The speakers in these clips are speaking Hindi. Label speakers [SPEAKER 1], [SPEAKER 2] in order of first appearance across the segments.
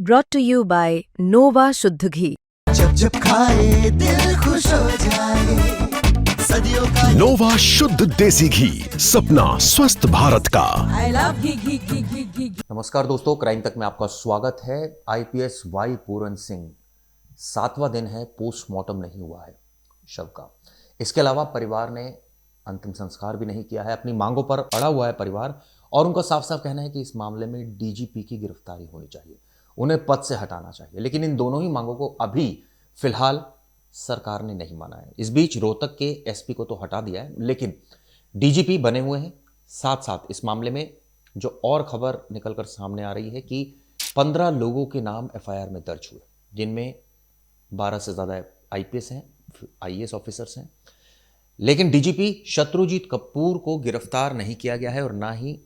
[SPEAKER 1] brought to you by Nova शुद्ध घी।
[SPEAKER 2] जब जब खाए दिल खुश हो जाए, सदियों का
[SPEAKER 3] नोवा शुद्ध देसी घी, सपना स्वस्थ भारत का।
[SPEAKER 2] I love घी।
[SPEAKER 4] नमस्कार दोस्तों, क्राइम तक में आपका स्वागत है। आईपीएस वाई पूरन सिंह 7वां दिन है, पोस्टमार्टम नहीं हुआ है शव का। इसके अलावा परिवार ने अंतिम संस्कार भी नहीं किया है। अपनी मांगों पर अड़ा हुआ है परिवार, और उनका साफ साफ कहना है कि इस मामले में डीजीपी की गिरफ्तारी होनी चाहिए, उन्हें पद से हटाना चाहिए। लेकिन इन दोनों ही मांगों को अभी फिलहाल सरकार ने नहीं माना है। इस बीच रोहतक के एसपी को तो हटा दिया है, लेकिन डीजीपी बने हुए हैं। साथ साथ इस मामले में जो और खबर निकलकर सामने आ रही है कि 15 लोगों के नाम एफआईआर में दर्ज हुए, जिनमें 12 से ज़्यादा आईपीएस हैं, आईएएस ऑफिसर्स हैं। लेकिन डीजीपी शत्रुजीत कपूर को गिरफ्तार नहीं किया गया है और ना ही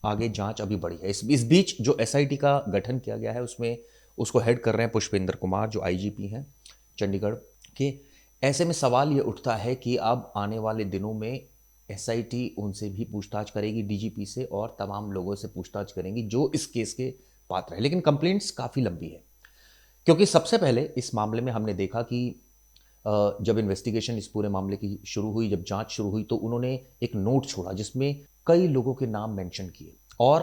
[SPEAKER 4] आगे जांच अभी बढ़ी है। इस बीच जो एसआईटी का गठन किया गया है, उसमें उसको हेड कर रहे हैं पुष्पेंद्र कुमार, जो आईजीपी हैं चंडीगढ़ के। ऐसे में सवाल ये उठता है कि अब आने वाले दिनों में एसआईटी उनसे भी पूछताछ करेगी, डीजीपी से, और तमाम लोगों से पूछताछ करेंगी जो इस केस के पात्र हैं। लेकिन कंप्लेंट्स काफ़ी लंबी है, क्योंकि सबसे पहले इस मामले में हमने देखा कि जब इन्वेस्टिगेशन इस पूरे मामले की शुरू हुई, जब जांच शुरू हुई, तो उन्होंने एक नोट छोड़ा जिसमें कई लोगों के नाम मेंशन किए और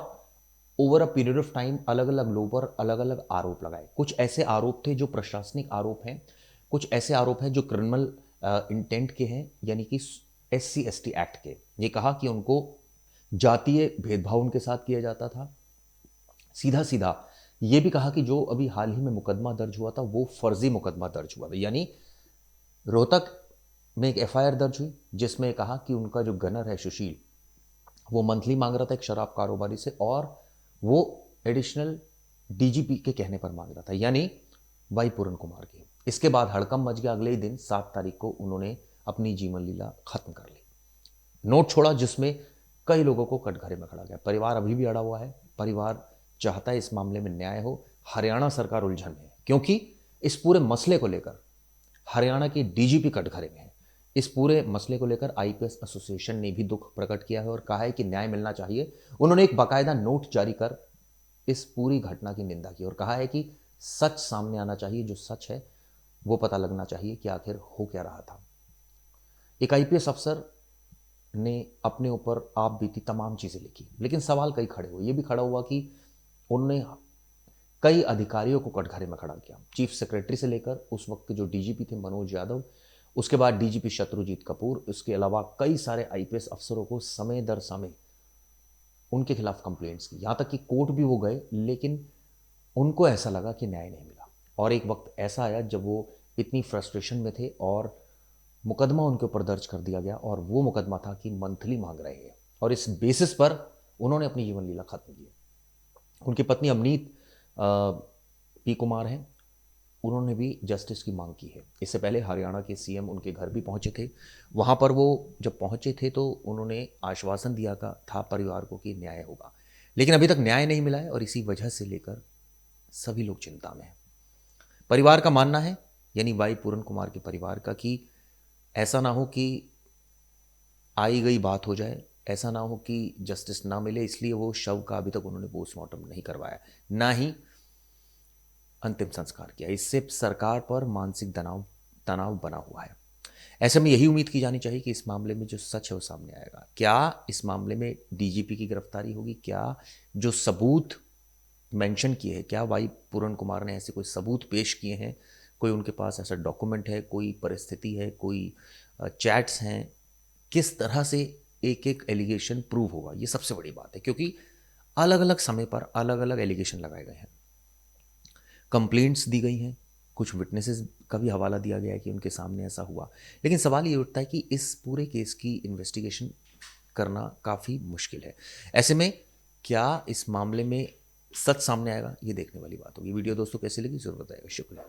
[SPEAKER 4] over a period of time अलग अलग लोगों पर अलग अलग आरोप लगाए। कुछ ऐसे आरोप थे जो प्रशासनिक आरोप हैं, कुछ ऐसे आरोप हैं जो क्रिमिनल इंटेंट के हैं, यानी कि SC/ST एक्ट के। ये कहा कि उनको जातीय भेदभाव उनके साथ किया जाता था। सीधा सीधा ये भी कहा कि जो अभी हाल ही में मुकदमा दर्ज हुआ था वो फर्जी मुकदमा दर्ज हुआ था। यानी रोहतक में एक एफआईआर दर्ज हुई जिसमें कहा कि उनका जो गनर है सुशील, वो मंथली मांग रहा था एक शराब कारोबारी से, और वो एडिशनल डीजीपी के कहने पर मांग रहा था, यानी वाई पूरन कुमार की। इसके बाद हड़कंप मच गया। अगले ही दिन 7 तारीख को उन्होंने अपनी जीवन लीला खत्म कर ली। नोट छोड़ा जिसमें कई लोगों को कटघरे में खड़ा गया। परिवार अभी भी अड़ा हुआ है। परिवार चाहता है इस मामले में न्याय हो। हरियाणा सरकार उलझन में है, क्योंकि इस पूरे मसले को लेकर हरियाणा के डीजीपी कटघरे में है। इस पूरे मसले को लेकर आईपीएस एसोसिएशन ने भी दुख प्रकट किया है और कहा है कि न्याय मिलना चाहिए। उन्होंने एक बाकायदा नोट जारी कर इस पूरी घटना की निंदा की और कहा है कि सच सामने आना चाहिए, जो सच है वो पता लगना चाहिए कि आखिर हो क्या रहा था। एक आईपीएस अफसर ने अपने ऊपर आप बीती तमाम चीज़ें लिखी, लेकिन सवाल कई खड़े हुए। ये भी खड़ा हुआ कि उन्होंने कई अधिकारियों को कटघरे में खड़ा किया, चीफ सेक्रेटरी से लेकर उस वक्त के जो डीजीपी थे मनोज यादव, उसके बाद डीजीपी शत्रुजीत कपूर, उसके अलावा कई सारे आईपीएस अफसरों को समय दर समय उनके खिलाफ कंप्लेंट्स की। यहाँ तक कि कोर्ट भी वो गए, लेकिन उनको ऐसा लगा कि न्याय नहीं मिला। और एक वक्त ऐसा आया जब वो इतनी फ्रस्ट्रेशन में थे और मुकदमा उनके ऊपर दर्ज कर दिया गया, और वो मुकदमा था कि मंथली मांग रहे हैं, और इस बेसिस पर उन्होंने अपनी जीवन लीला खत्म की। उनकी पत्नी अवनीत पी कुमार हैं, उन्होंने भी जस्टिस की मांग की है। इससे पहले हरियाणा के सीएम उनके घर भी पहुंचे थे। वहां पर वो जब पहुंचे थे तो उन्होंने आश्वासन दिया था परिवार को कि न्याय होगा, लेकिन अभी तक न्याय नहीं मिला है, और इसी वजह से लेकर सभी लोग चिंता में हैं। परिवार का मानना है, यानी वाई पूरन कुमार के परिवार का, कि ऐसा ना हो कि आई गई बात हो जाए, ऐसा ना हो कि जस्टिस ना मिले, इसलिए वो शव का अभी तक उन्होंने पोस्टमार्टम नहीं करवाया, ना ही अंतिम संस्कार किया। इससे सरकार पर मानसिक तनाव बना हुआ है। ऐसे में यही उम्मीद की जानी चाहिए कि इस मामले में जो सच है वो सामने आएगा। क्या इस मामले में डीजीपी की गिरफ्तारी होगी? क्या जो सबूत मेंशन किए हैं, क्या वाई पूरन कुमार ने ऐसे कोई सबूत पेश किए हैं? कोई उनके पास ऐसा डॉक्यूमेंट है, कोई परिस्थिति है, कोई चैट्स हैं? किस तरह से एक एक एलिगेशन प्रूव होगा, ये सबसे बड़ी बात है, क्योंकि अलग अलग समय पर अलग अलग एलिगेशन लगाए गए हैं, कंप्लेंट्स दी गई हैं, कुछ विटनेसेस का भी हवाला दिया गया है कि उनके सामने ऐसा हुआ। लेकिन सवाल ये उठता है कि इस पूरे केस की इन्वेस्टिगेशन करना काफ़ी मुश्किल है। ऐसे में क्या इस मामले में सच सामने आएगा, ये देखने वाली बात होगी। वीडियो दोस्तों कैसी लगी ज़रूर बताइएगा। शुक्रिया।